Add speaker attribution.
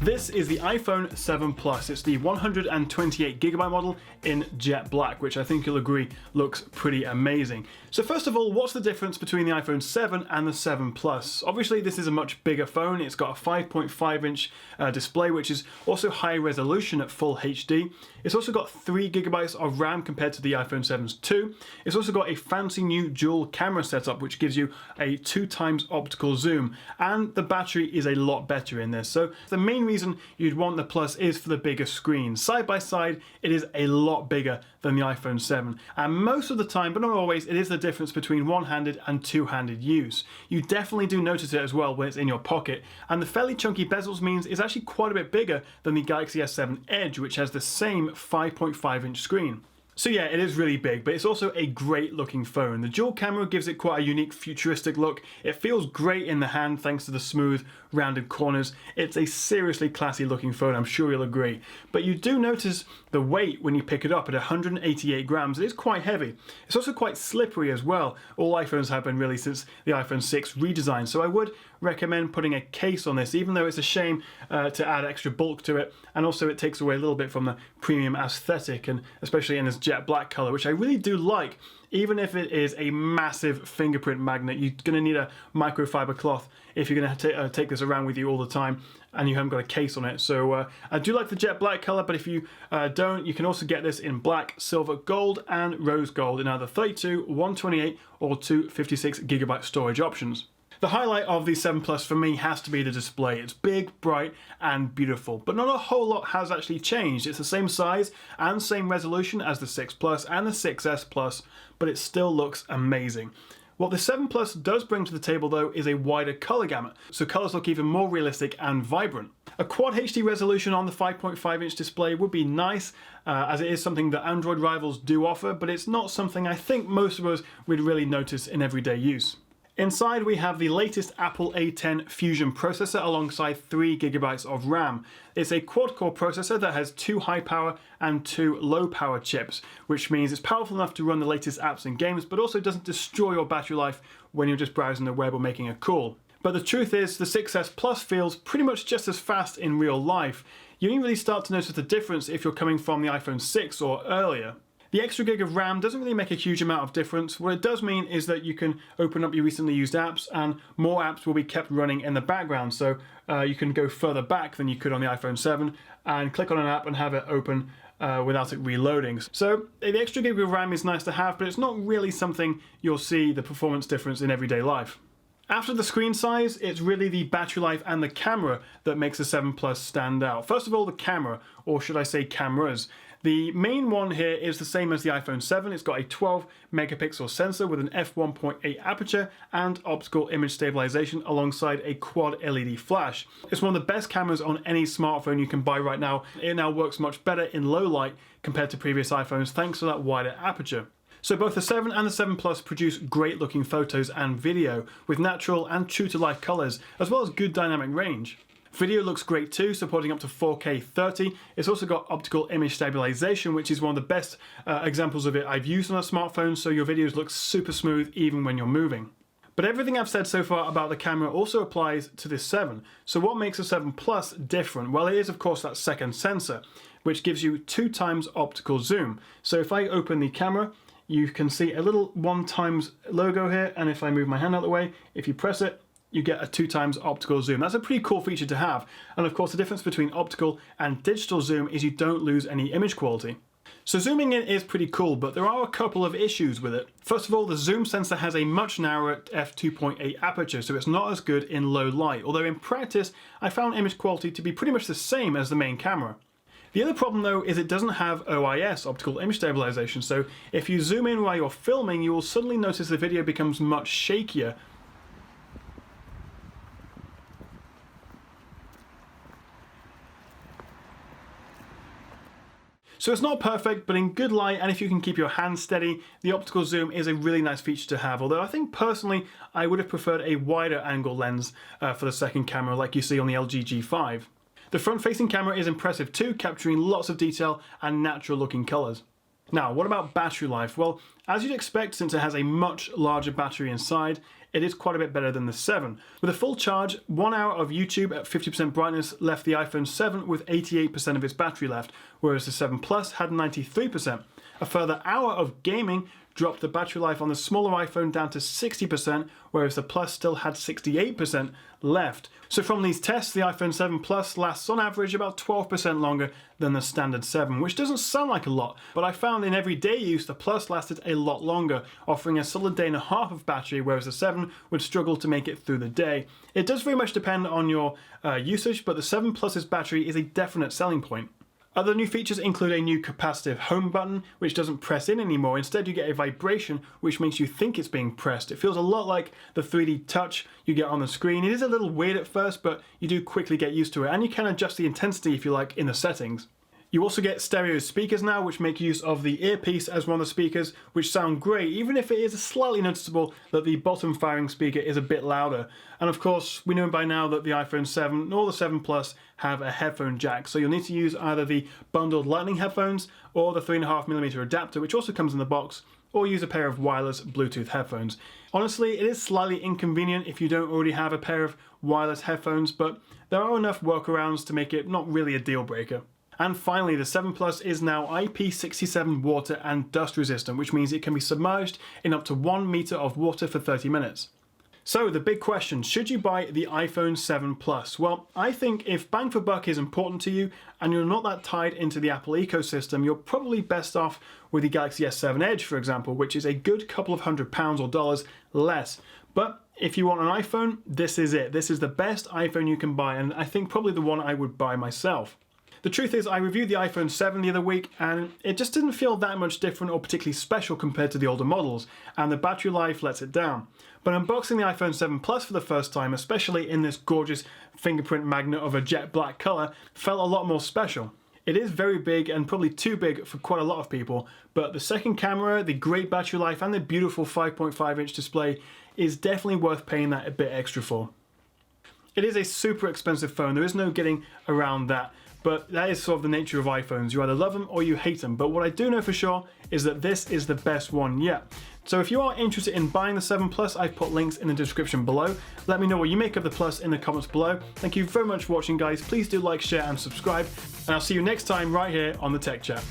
Speaker 1: This is the iPhone 7 Plus. It's the 128GB model in jet black, which I think you'll agree looks pretty amazing. So first of all, what's the difference between the iPhone 7 and the 7 Plus? Obviously, this is a much bigger phone. It's got a 5.5-inch display, which is also high resolution at full HD. It's also got 3GB of RAM compared to the iPhone 7's 2. It's also got a fancy new dual camera setup, which gives you a 2x optical zoom, and the battery is a lot better in this. So the main reason you'd want the Plus is for the bigger screen. Side by side, it is a lot bigger than the iPhone 7, and most of the time, but not always, it is the difference between one-handed and two-handed use. You definitely do notice it as well when it's in your pocket, and the fairly chunky bezels means it's actually quite a bit bigger than the Galaxy S7 Edge, which has the same 5.5-inch screen. So yeah, it is really big, but it's also a great looking phone. The dual camera gives it quite a unique futuristic look. It feels great in the hand thanks to the smooth, rounded corners. It's a seriously classy looking phone, I'm sure you'll agree. But you do notice the weight when you pick it up at 188 grams. It is quite heavy. It's also quite slippery as well. All iPhones have been really since the iPhone 6 redesign, so I would recommend putting a case on this, even though it's a shame to add extra bulk to it, and also it takes away a little bit from the premium aesthetic, and especially in this jet black color, which I really do like. Even if it is a massive fingerprint magnet, you're going to need a microfiber cloth if you're going to take this around with you all the time and you haven't got a case on it. So I do like the jet black color, but if you don't, you can also get this in black, silver, gold, and rose gold in either 32, 128, or 256GB storage options. The highlight of the 7 Plus for me has to be the display. It's big, bright, and beautiful, but not a whole lot has actually changed. It's the same size and same resolution as the 6 Plus and the 6S Plus, but it still looks amazing. What the 7 Plus does bring to the table though is a wider color gamut, so colors look even more realistic and vibrant. A Quad HD resolution on the 5.5-inch display would be nice, as it is something that Android rivals do offer, but it's not something I think most of us would really notice in everyday use. Inside we have the latest Apple A10 Fusion processor alongside 3GB of RAM. It's a quad-core processor that has 2 high-power and 2 low-power chips, which means it's powerful enough to run the latest apps and games, but also doesn't destroy your battery life when you're just browsing the web or making a call. But the truth is, the 6S Plus feels pretty much just as fast in real life. You only really start to notice the difference if you're coming from the iPhone 6 or earlier. The extra gig of RAM doesn't really make a huge amount of difference. What it does mean is that you can open up your recently used apps and more apps will be kept running in the background. So you can go further back than you could on the iPhone 7 and click on an app and have it open without it reloading. So the extra gig of RAM is nice to have, but it's not really something you'll see the performance difference in everyday life. After the screen size, it's really the battery life and the camera that makes the 7 Plus stand out. First of all, the camera, or should I say cameras. The main one here is the same as the iPhone 7. It's got a 12 megapixel sensor with an f1.8 aperture and optical image stabilization alongside a quad LED flash. It's one of the best cameras on any smartphone you can buy right now. It now works much better in low light compared to previous iPhones thanks to that wider aperture. So both the 7 and the 7 Plus produce great looking photos and video with natural and true to life colors, as well as good dynamic range. Video looks great too, supporting up to 4K 30. It's also got optical image stabilization, which is one of the best examples of it I've used on a smartphone, so your videos look super smooth even when you're moving. But everything I've said so far about the camera also applies to this 7. So what makes the 7 Plus different? Well, it is of course that second sensor, which gives you 2x optical zoom. So if I open the camera, you can see a little 1x logo here, and if I move my hand out of the way, if you press it, you get a 2x optical zoom. That's a pretty cool feature to have. And of course the difference between optical and digital zoom is you don't lose any image quality. So zooming in is pretty cool, but there are a couple of issues with it. First of all, the zoom sensor has a much narrower f2.8 aperture, so it's not as good in low light, although in practice I found image quality to be pretty much the same as the main camera. The other problem though is it doesn't have OIS, optical image stabilization, so if you zoom in while you're filming, you will suddenly notice the video becomes much shakier. So it's not perfect, but in good light, and if you can keep your hand steady, the optical zoom is a really nice feature to have. Although I think personally, I would have preferred a wider angle lens for the second camera like you see on the LG G5. The front-facing camera is impressive too, capturing lots of detail and natural looking colours. Now, what about battery life? Well, as you'd expect, since it has a much larger battery inside, it is quite a bit better than the 7. With a full charge, 1 hour of YouTube at 50% brightness left the iPhone 7 with 88% of its battery left, whereas the 7 Plus had 93%. A further hour of gaming dropped the battery life on the smaller iPhone down to 60%, whereas the Plus still had 68% left. So from these tests, the iPhone 7 Plus lasts on average about 12% longer than the standard 7, which doesn't sound like a lot, but I found in everyday use the Plus lasted a lot longer, offering a solid day and a half of battery, whereas the 7 would struggle to make it through the day. It does very much depend on your usage, but the 7 Plus's battery is a definite selling point. Other new features include a new capacitive home button, which doesn't press in anymore. Instead, you get a vibration, which makes you think it's being pressed. It feels a lot like the 3D touch you get on the screen. It is a little weird at first, but you do quickly get used to it, and you can adjust the intensity, if you like, in the settings. You also get stereo speakers now, which make use of the earpiece as one of the speakers, which sound great, even if it is slightly noticeable that the bottom firing speaker is a bit louder. And of course, we know by now that the iPhone 7 or the 7 Plus have a headphone jack, so you'll need to use either the bundled lightning headphones or the 3.5mm adapter, which also comes in the box, or use a pair of wireless Bluetooth headphones. Honestly, it is slightly inconvenient if you don't already have a pair of wireless headphones, but there are enough workarounds to make it not really a deal breaker. And finally, the 7 Plus is now IP67 water and dust resistant, which means it can be submerged in up to 1 meter of water for 30 minutes. So the big question, should you buy the iPhone 7 Plus? Well, I think if bang for buck is important to you and you're not that tied into the Apple ecosystem, you're probably best off with the Galaxy S7 Edge, for example, which is a good couple of £100 or dollars less. But if you want an iPhone, this is it. This is the best iPhone you can buy, and I think probably the one I would buy myself. The truth is, I reviewed the iPhone 7 the other week and it just didn't feel that much different or particularly special compared to the older models, and the battery life lets it down. But unboxing the iPhone 7 Plus for the first time, especially in this gorgeous fingerprint magnet of a jet black colour, felt a lot more special. It is very big and probably too big for quite a lot of people, but the second camera, the great battery life and the beautiful 5.5-inch display is definitely worth paying that a bit extra for. It is a super expensive phone, there is no getting around that. But that is sort of the nature of iPhones. You either love them or you hate them. But what I do know for sure is that this is the best one yet. So if you are interested in buying the 7 Plus, I've put links in the description below. Let me know what you make of the Plus in the comments below. Thank you very much for watching, guys. Please do like, share and subscribe. And I'll see you next time right here on the Tech Chat.